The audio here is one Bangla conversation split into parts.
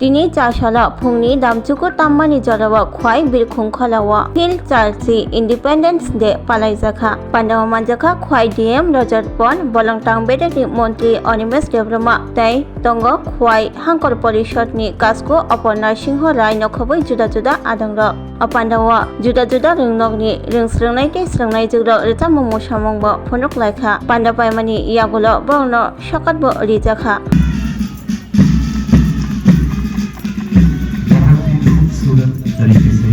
Dini Chashala Pungni Damchuku Tammani Jarawa Kwai Birkhung Khalawa Hill Charsi Independence Day Palaizakha Pandawa Manjaka Kwai DM Roger Pon Bolangtang Bedari Montri Onimes Devrama Tai Tongo Kwai Hangkor Polishot Ni Kasko Opona Singho Rai Nokhobai Juda Juda Adangro Apandawa Juda Juda Ringnok Ni Ringsrangnai Ke Srangnai Jugro Rita Momo Shamongbo Phonok Laikha Pandapai Mani Yagulo Bono Shakatbo Rijakha तरीके से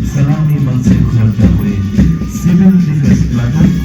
सलामी मन से गुजरते हुए सिविल डिफेंस प्लाटून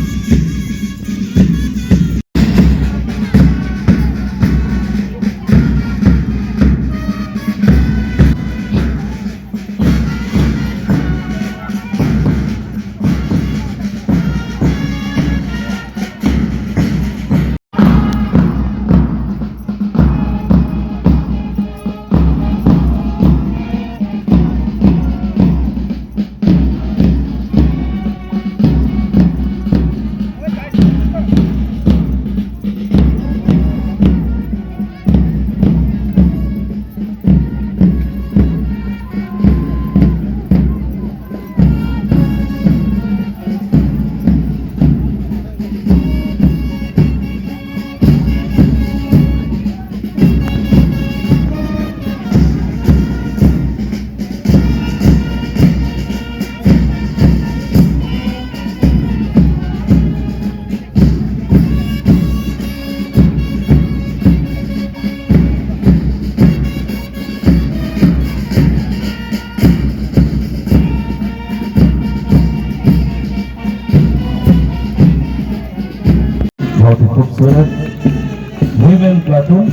बहुत ही खूबसूरत वीमेन प्लाटून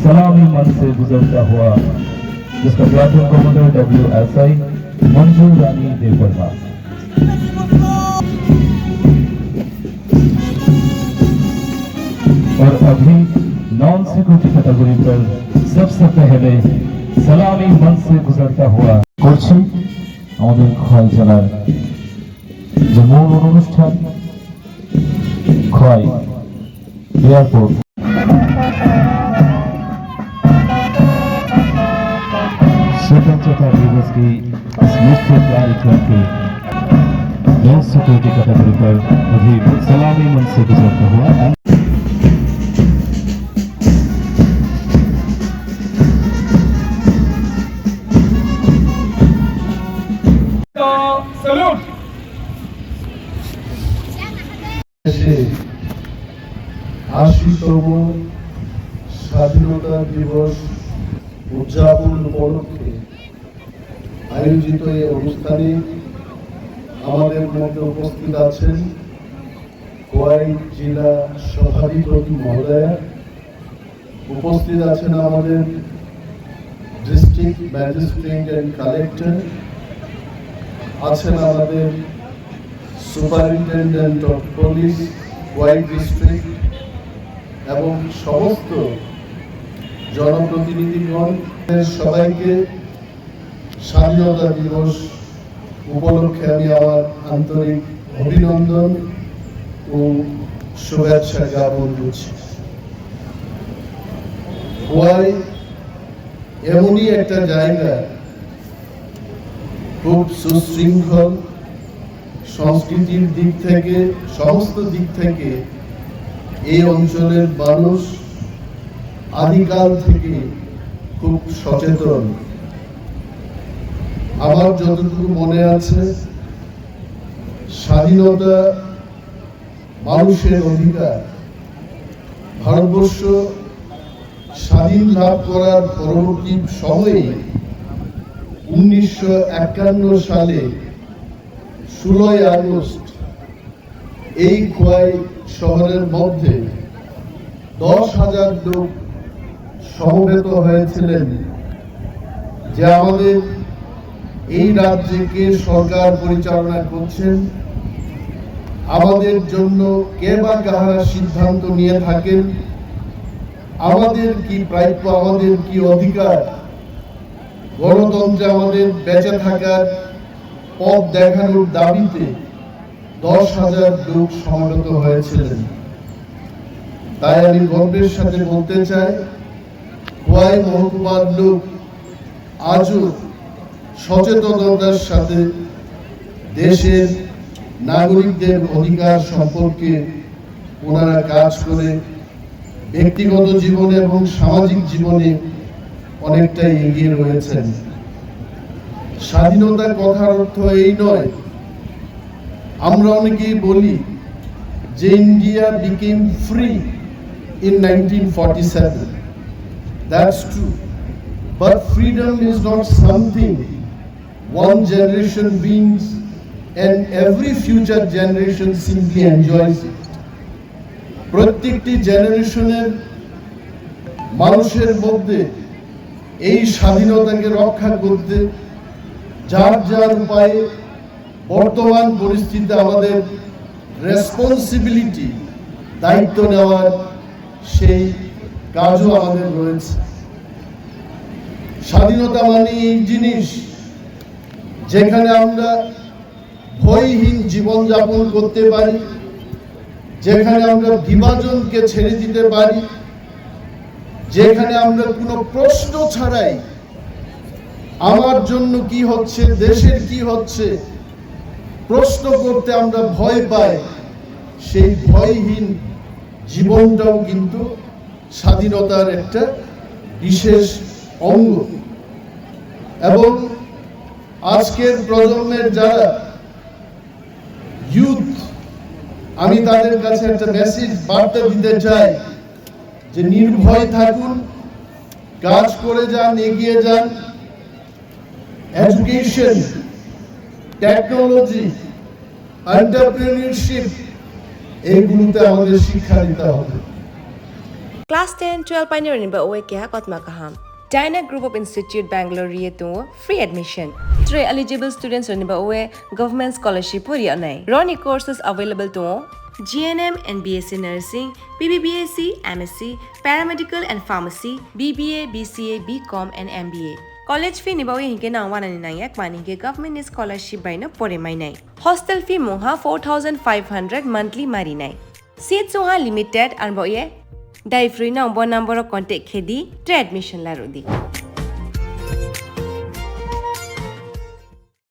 सलामी मन से गुजरता हुआ जिसका platoon commander WSI Manju Rani Debbarma और अभी नॉन सिक्योरिटी कैटेगरी पर सबसे पहले सलामी मन से गुजरता हुआ করছি আমাদের খোয়াই জেলার যে মূল অনুষ্ঠান खोई एयरपोर्ट स्वतंत्रता दिवस की इस मुख्य कार्यक्रम के नॉन सिक्योरिटी कैटेगरी पर अभी सलामी मन से गुजरता हुआ আশিতম স্বাধীনতা দিবস উদযাপন উপলক্ষে আয়োজিত এই অনুষ্ঠানে আমাদের মধ্যে উপস্থিত আছেন খোয়াই জেলা সভাধিপতি মহোদয়া, উপস্থিত আছেন আমাদের ডিস্ট্রিক্ট ম্যাজিস্ট্রেট এন্ড কালেক্টর, আছেন আমাদের superintendent of police Khowai district এবং সমস্ত জনপ্রতিনিধিগণ, সবাইকে স্বাধীনতা দিবস উপলক্ষে আমি আমার আন্তরিক অভিনন্দন ও শুভেচ্ছা জ্ঞাপন করছি। খোয়াই এমনই একটা জায়গা, খুব সুশৃঙ্খল, সংস্কৃতির দিক থেকে সমস্ত দিক থেকে এই অঞ্চলের মানুষ আদিকাল থেকে খুব সচেতন। আমার যতটুকু মনে আছে, স্বাধীনতা মানুষের অধিকার। ভারতবর্ষ স্বাধীন লাভ করার পরবর্তী সময়ে 1951 সালে 16ই আগস্ট এই খোয়াই শহরের মধ্যে 10,000 লোক সমবেত হয়েছিলেন যে আমাদের এই রাজ্যকে সরকার পরিচালনা করছেন, আমাদের জন্য কে বা কারা সিদ্ধান্ত নিয়ে থাকেন, আমাদের কি প্রাপ্য, আমাদের কি অধিকার, গণতন্ত্রে আমাদের বেঁচে থাকার পথ দেখানোর দাবিতে 10,000 লোক সমবেত হয়েছিলেন। তাই আমি গর্বের সাথে বলতে চাই, খোয়াই মহকুমার লোক আজও সচেতনতার সাথে দেশের নাগরিকদের অধিকার সম্পর্কে ওনারা কাজ করে ব্যক্তিগত জীবনে এবং সামাজিক জীবনে অনেকটাই এগিয়ে রয়েছেন। স্বাধীনতার কথার অর্থ এই নয়, আমরা অনেকেই বলি যে India became free in 1947. That's true. But freedom is not something one generation wins and every future generation simply enjoys it. প্রত্যেকটি জেনারেশনের মানুষের মধ্যে এই স্বাধীনতাকে রক্ষা করতে যার যার উপায়ে বর্তমান পরিস্থিতিতে আমাদের রেসপন্সিবিলিটি, দায়িত্ব নেওয়ার সেই কাজও আমাদের রয়েছে। স্বাধীনতা মানে এই জিনিস যেখানে আমরা ভয়হীন জীবনযাপন করতে পারি, যেখানে আমরা বিভাজনকে ছেড়ে দিতে পারি, যেখানে আমরা কোনো প্রশ্ন ছাড়াই আমার জন্য কি হচ্ছে, দেশের কি হচ্ছে প্রশ্ন করতে আমরা ভয় পাই, সেই ভয়হীন জীবনটাও কিন্তু স্বাধীনতার একটা বিশেষ অঙ্গ। এবং আজকের প্রজন্মের যারা ইউথ, আমি তাদের কাছে একটা মেসেজ বার্তা দিতে চাই যে নির্ভয় থাকুন, কাজ করে যান, এগিয়ে যান। এডুকেশন, টেকনোলজি, এন্টারপ্রেনিয়রশিপ এইগুলোতে আমাদের শিক্ষা দিতে হবে। Class 10-12 pioneer ni ba oe kya kotma kaham. Dyna Group of Institute Bangalore to free admission. 3 eligible students ni ba oe government scholarship puri anai. Roni courses available to GNM and BSc Nursing, BBBSc, MSc, Paramedical and Pharmacy, BBA, BCA, BCom and MBA. College fee ni ba oe hinke na wana ni nai ek mani ke government scholarship by na pore mai nai. Hostel fee moha 4500 monthly mari nai. Seats oha limited and ba oe Dai free na number contact khedi admission la rodi.